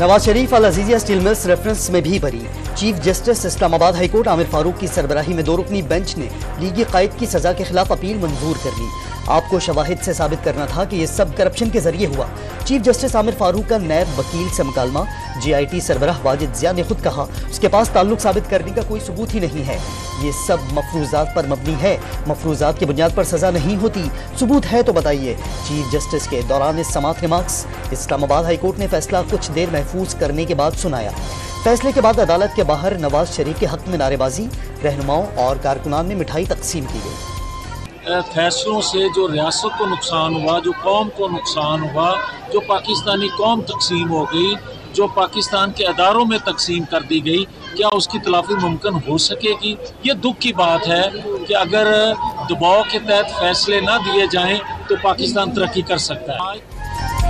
नवाज शरीफ अल Azizia steel mills reference में भी बरी। Chief justice Islamabad high court Aamir Farooq की सरबराही में 2 रुकनी बेंच ने लीगी कायद की सजा के खिलाफ अपील मंजूर कर ली। आपको शवाहिद से साबित करना था कि ये सब करप्शन के जरिए हुआ। चीफ जस्टिस आमिर फारूक का नैब वकील से मुकालमा। GIT सरबराह वाजिद जिया ने खुद कहा उसके पास ताल्लुक साबित करने का कोई सबूत ही नहीं है। ये सब मफरूजात पर मबनी है, मफरूजात की बुनियाद पर सजा नहीं होती। सबूत है तो बताइए। चीफ जस्टिस के दौरान समाअत रिमार्क्स। इस्लामाबाद हाई कोर्ट ने फैसला कुछ देर महफूज करने के बाद सुनाया। फैसले के बाद अदालत के बाहर नवाज शरीफ के हक में नारेबाजी, रहनुमाओं और कारकुनान में मिठाई तकसीम की गई। फैसलों से जो रियासत को नुकसान हुआ, जो कौम को नुकसान हुआ, जो पाकिस्तानी कौम तकसीम हो गई, जो पाकिस्तान के अदारों में तकसीम कर दी गई, क्या उसकी तलाफी मुमकिन हो सकेगी? ये दुख की बात है कि अगर दबाव के तहत फैसले ना दिए जाएं तो पाकिस्तान तरक्की कर सकता है।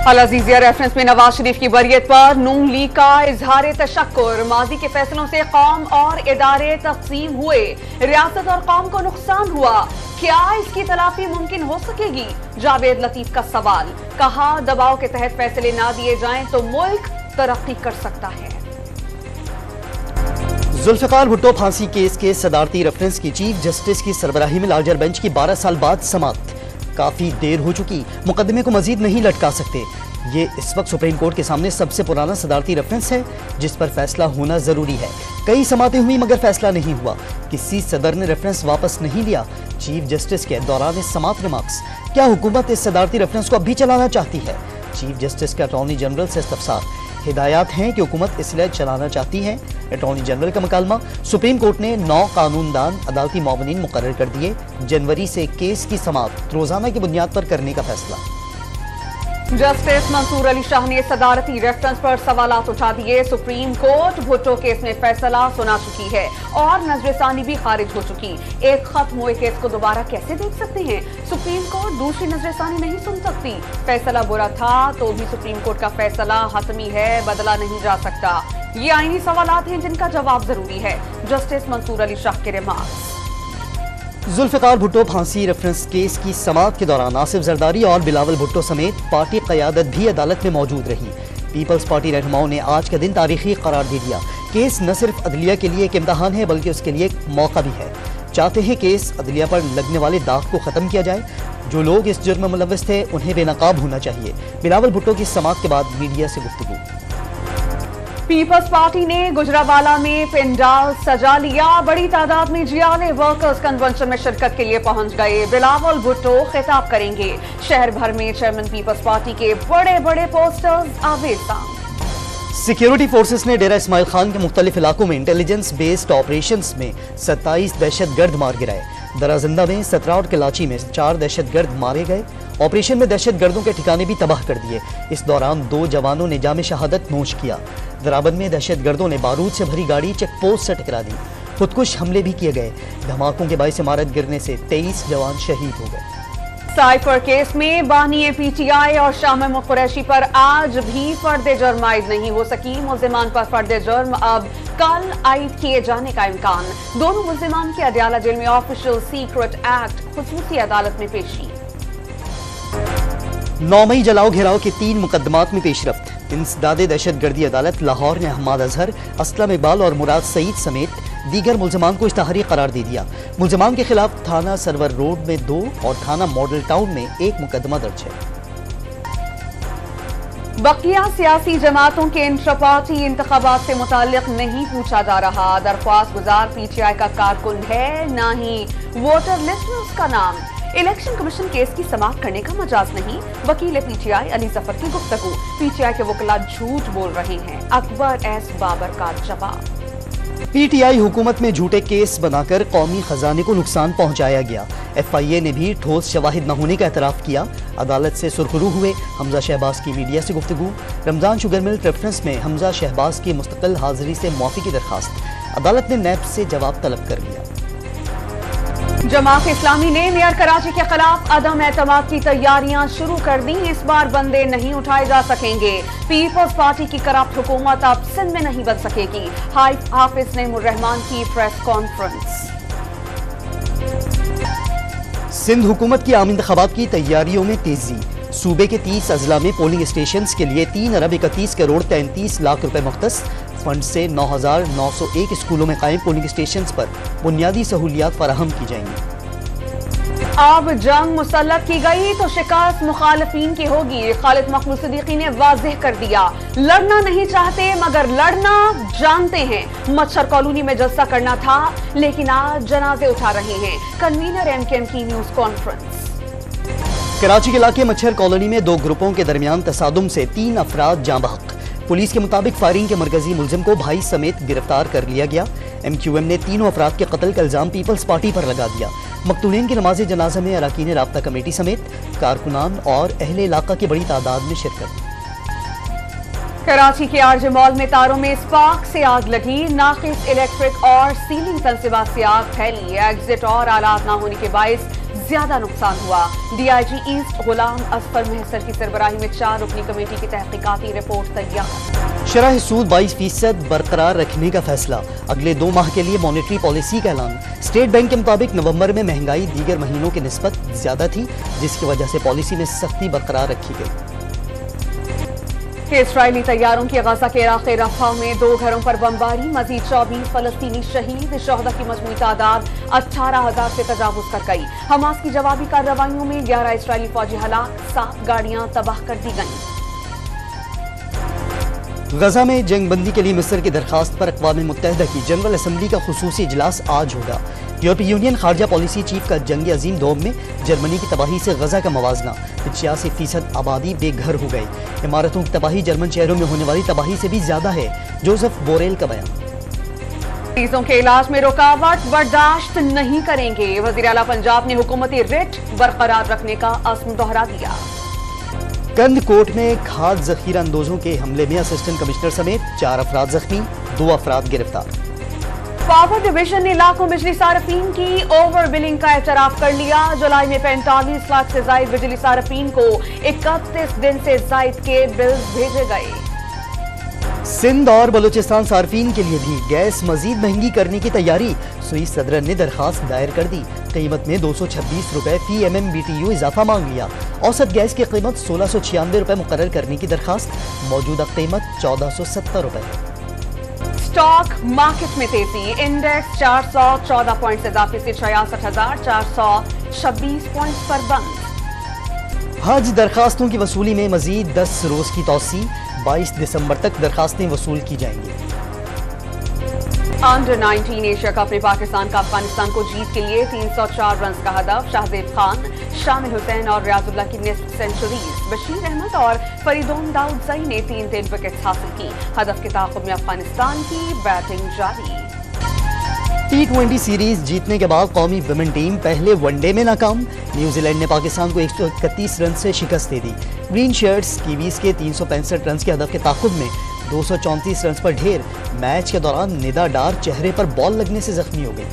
अल अजीजिया रेफरेंस में नवाज शरीफ की बरियत पर नून लीग का इजहार तशक्कुर। माजी के फैसलों से कौम और इदारे तकसीम हुए, रियासत और कौम को नुकसान हुआ। क्या इसकी तलाफी मुमकिन हो सकेगी? जावेद लतीफ का सवाल। कहा दबाव के तहत फैसले ना दिए जाएं तो मुल्क तरक्की कर सकता है। जुल्फिकार भुट्टो फांसी केस के सदारती रेफरेंस की चीफ जस्टिस की सरबराही में लार्जर बेंच की 12 साल बाद समाअत। काफी देर हो चुकी, मुकदमे को मजीद नहीं लटका सकते। ये इस वक्त सुप्रीम कोर्ट के सामने सबसे पुराना सदारती रेफरेंस है जिस पर फैसला होना जरूरी है। कई समातें हुई मगर फैसला नहीं हुआ। किसी सदर ने रेफरेंस वापस नहीं लिया। चीफ जस्टिस के दौरान समाअत रिमार्क्स। क्या हुकूमत इस सदारती रेफरेंस को अब भी चलाना चाहती है? चीफ जस्टिस का अटॉर्नी जनरल से इस्तफसार। हिदायत हैं कि हुकूमत इसलिए चलाना चाहती है। अटॉर्नी जनरल का मुकालमा। सुप्रीम कोर्ट ने 9 कानूनदान अदालती मुआवनीन मुकर्रर कर दिए। जनवरी से केस की समाअत रोजाना की बुनियाद पर करने का फैसला। जस्टिस मंसूर अली शाह ने सदारती रेफरेंस पर सवालात उठा दिए। सुप्रीम कोर्ट भुट्टो केस में फैसला सुना चुकी है और नजरसानी भी खारिज हो चुकी। एक खत्म हुए केस को दोबारा कैसे देख सकते हैं? सुप्रीम कोर्ट दूसरी नजरसानी नहीं सुन सकती। फैसला बुरा था तो भी सुप्रीम कोर्ट का फैसला हतमी है, बदला नहीं जा सकता। ये आईनी सवालात हैं जिनका जवाब जरूरी है। जस्टिस मंसूर अली शाह के रिमार्क्स। जुल्फिकार भुट्टो फांसी रेफरेंस केस की समाअत के दौरान आसिफ जरदारी और बिलावल भुट्टो समेत पार्टी क़यादत भी अदालत में मौजूद रही। पीपल्स पार्टी रहनुमाओं ने आज का दिन तारीखी करार दे दिया। केस न सिर्फ अदलिया के लिए एक इम्तहान है बल्कि उसके लिए एक मौका भी है। चाहते हैं केस अदलिया पर लगने वाले दाग को ख़त्म किया जाए। जो लोग इस जुर्म में मुलव्वस थे उन्हें बेनकाब होना चाहिए। बिलावल भुट्टो की समाअत के बाद मीडिया से गुफ्तगू। पीपल्स पार्टी ने गुजरावाला में पेंडाल सजा लिया। बड़ी तादाद में जियाले वर्कर्स कन्वेंशन में शिरकत के लिए पहुंच गए। बिलावल भुट्टो खिताब करेंगे। शहर भर में चेयरमैन पीपल्स पार्टी के बड़े बड़े पोस्टर्स आवेज़ां। सिक्योरिटी फोर्सेस ने डेरा इस्माइल खान के मुख्तलिफ इलाकों में इंटेलिजेंस बेस्ड ऑपरेशंस में 27 दहशतगर्द मार गिराए। दराजिंदा में 17 और कराची में 4 दहशतगर्द मारे गए। ऑपरेशन में दहशतगर्दों के ठिकाने भी तबाह कर दिए। इस दौरान 2 जवानों ने जामे शहादत नोश किया। दराबद में दहशतगर्दों ने बारूद से भरी गाड़ी चेक पोस्ट से टकरा दी। खुदकुश हमले भी किए गए। धमाकों के बाइस इमारत गिरने से 23 जवान शहीद हो गए। साइफर केस में बानी PTI और शाह महमूद कुरैशी पर आज भी फर्द जुर्म आयद नहीं हो सकी। मुल्जिमान पर फर्द जुर्म अब कल आयद किए जाने का इम्कान। दोनों मुल्जिमान की अडयाला जेल में ऑफिशियल सीक्रेट एक्ट खुसूसी अदालत में पेशी। 9 मई जलाओ घेराव के 3 मुकदमात में पेशरफ्त। इंसदादे दहशतगर्दी अदालत लाहौर ने अहमद अजहर, असलम इकबाल और मुराद सईद समेत दीगर मुल्जमान को इश्तहारी करार दे दिया। मुल्जमान के खिलाफ थाना सरवर रोड में 2 और थाना मॉडल टाउन में 1 मुकदमा दर्ज है। बकिया सियासी जमातों के इंट्रा पार्टी इंतखाबात से मुताल्लिक नहीं पूछा जा रहा। दरख्वास्त गुजार PTI का कारकुन है, ना ही वोटर लिस्ट में उसका नाम। इलेक्शन कमीशन केस की समाअत करने का मजाज नहीं। वकील PTI अली जफर की गुफ्तगू। PTI के वकील झूठ बोल रहे हैं। अकबर एस बाबर का जवाब। PTI हुकूमत में झूठे केस बनाकर कौमी खजाने को नुकसान पहुंचाया गया। FIA ने भी ठोस शवाहिद न होने का एतराफ किया। अदालत से सुरखरू हुए हमजा शहबाज की मीडिया से गुफ्तगू। रमजान शुगर मिल रेफरेंस में हमजा शहबाज की मुस्तकिल हाजिरी से माफी की दरखास्त। अदालत ने नैब से जवाब तलब कर लिया। जमात इस्लामी ने मेयर कराची के खिलाफ अदम एतमाद की तैयारियां शुरू कर दी। इस बार बंदे नहीं उठाए जा सकेंगे। पीपल्स पार्टी की करप्ट हुकूमत अब सिंध में नहीं बन सकेगी। हाफिज नईमुर रहमान की प्रेस कॉन्फ्रेंस। सिंध हुकूमत की आम इंतखाबात की तैयारियों में तेजी। صوبے کے 30 اضلاع میں پولنگ اسٹیشنز کے لیے 3 ارب 31 کروڑ 33 لاکھ روپے مختص فنڈ سے 9,901 اسکولوں میں قائم پولنگ اسٹیشنز پر بنیادی سہولیات فراہم کی جائیں گی۔ اب جنگ مسلط کی گئی تو شکست مخالفین کی ہوگی، خالد مقبول صدیقی نے واضح کر دیا۔ لڑنا نہیں چاہتے مگر لڑنا جانتے ہیں۔ مچھر کالونی میں جلسہ کرنا تھا لیکن آج جنازے اٹھا رہے ہیں، کنوینر ایم کے ایم کی نیوز کانفرنس۔ کراچی کے علاقے مچھر کالونی میں 2 گروپوں کے درمیان تصادم سے 3 افراد جاں بحق۔ پولیس کے مطابق فائرنگ کے مرکزی ملزم کو بھائی سمیت گرفتار کر لیا گیا۔ ایم کیو ایم نے تینوں افراد کے قتل کا الزام پیپلز پارٹی پر لگا دیا۔ مقتولین کی نماز جنازہ میں اراکین رابطہ کمیٹی سمیت کارکنان اور اہل علاقہ کی بڑی تعداد میں شرکت۔ کراچی کے آر جے مال میں تاروں میں اسپارک سے آگ لگی، ناقص الیکٹرک اور سیلنگ تنصیبات سے آگ پھیلی، ایگزٹ اور آلات نہ ہونے کے باعث زیادہ نقصان ہوا۔ D I G asset Ghulam اصفر محسر کی سربراہی میں 4 رکنی کمیٹی کی تحقیقاتی رپورٹ تیار۔ شرح سود 22% برقرار رکھنے کا فیصلہ، اگلے 2 ماہ کے لیے مانیٹری پالیسی کا اعلان۔ اسٹیٹ بینک کے مطابق نومبر میں مہنگائی دیگر مہینوں کی نسبت زیادہ تھی، جس کی وجہ سے پالیسی میں سختی برقرار رکھی گئی۔ اسرائیلی طیاروں کی غزہ کے علاقے رفح میں 2 گھروں پر بمباری، مزید 24 فلسطینی شہید، شہداء کی مجموعی تعداد 18,000 سے تجاوز کر گئی۔ حماس کی جوابی کارروائیوں میں 11 اسرائیلی فوجی ہلاک، 7 گاڑیاں تباہ کر دی گئیں۔ غزہ میں جنگ بندی کے لیے مصر کی درخواست پر اقوام متحدہ کی جنرل اسمبلی کا خصوصی اجلاس آج ہوگا۔ یورپی یونین خارجہ پالیسی چیف کا جنگ عظیم دوم میں جرمنی کی تباہی سے غزہ کا موازنہ، 85% آبادی بے گھر ہو گئی۔ عمارتوں کی تباہی جرمن شہروں میں ہونے والی تباہی سے بھی زیادہ ہے، جوزف بوریل کا بیان۔ مریضوں کے علاج میں رکاوٹ برداشت نہیں کریں گے، وزیر اعلیٰ پنجاب نے حکومتی ریٹ برقرار رکھنے کا عزم دہرا دیا۔ کند کوٹ میں کھاد ذخیرہ اندوزوں کے حملے میں اسسٹنٹ کمشنر سمیت 4 افراد زخمی، 2 افراد گرفتار۔ پاور ڈویژن نے لاکھوں بجلی صارفین کی اوور بلنگ کا اعتراف کر لیا۔ جولائی میں 45 لاکھ سے زائد بجلی صارفین کو 31 دن سے زائد کے بلز بھیجے گئے۔ سندھ اور بلوچستان صارفین کے لیے بھی گیس مزید مہنگی کرنے کی تیاری، سوئس صدر نے درخواست دائر کر دی، قیمت میں 226 روپے فی MMBTU اضافہ مانگ لیا۔ اوسط گیس کی قیمت 1696 روپے مقرر کرنے کی درخواست، موجودہ قیمت 1470 روپے۔ اسٹاک مارکیٹ میں تیزی، انڈیکس 414 پوائنٹ اضافے سے 66,426 پوائنٹس پر بند۔ حج درخواستوں کی وصولی میں مزید 10 روز کی توسیع، 22 دسمبر تک درخواستیں وصول کی جائیں گی۔ انڈر 19 ایشیا کپ میں پاکستان کا افغانستان کو جیت کے لیے 304 رنز کا ہدف، شاہزیب خان، شامل حسین اور ریاض اللہ کی نصف سینچریز، بشیر احمد اور فریدون داؤدزئی نے 3 وکٹس حاصل کی۔ ہدف کے تعاقب میں افغانستان کی بیٹنگ جاری۔ T20 سیریز جیتنے کے بعد قومی ویمن ٹیم پہلے ون ڈے میں ناکام، نیوزی لینڈ نے پاکستان کو 131 رن سے شکست دے دی۔ گرین شرٹس کیویز کے 365 رنز کے ہدف کے تعاقب میں 234 رنز پر ڈھیر، میچ کے دوران ندا ڈار چہرے پر بال لگنے سے زخمی ہو گئی۔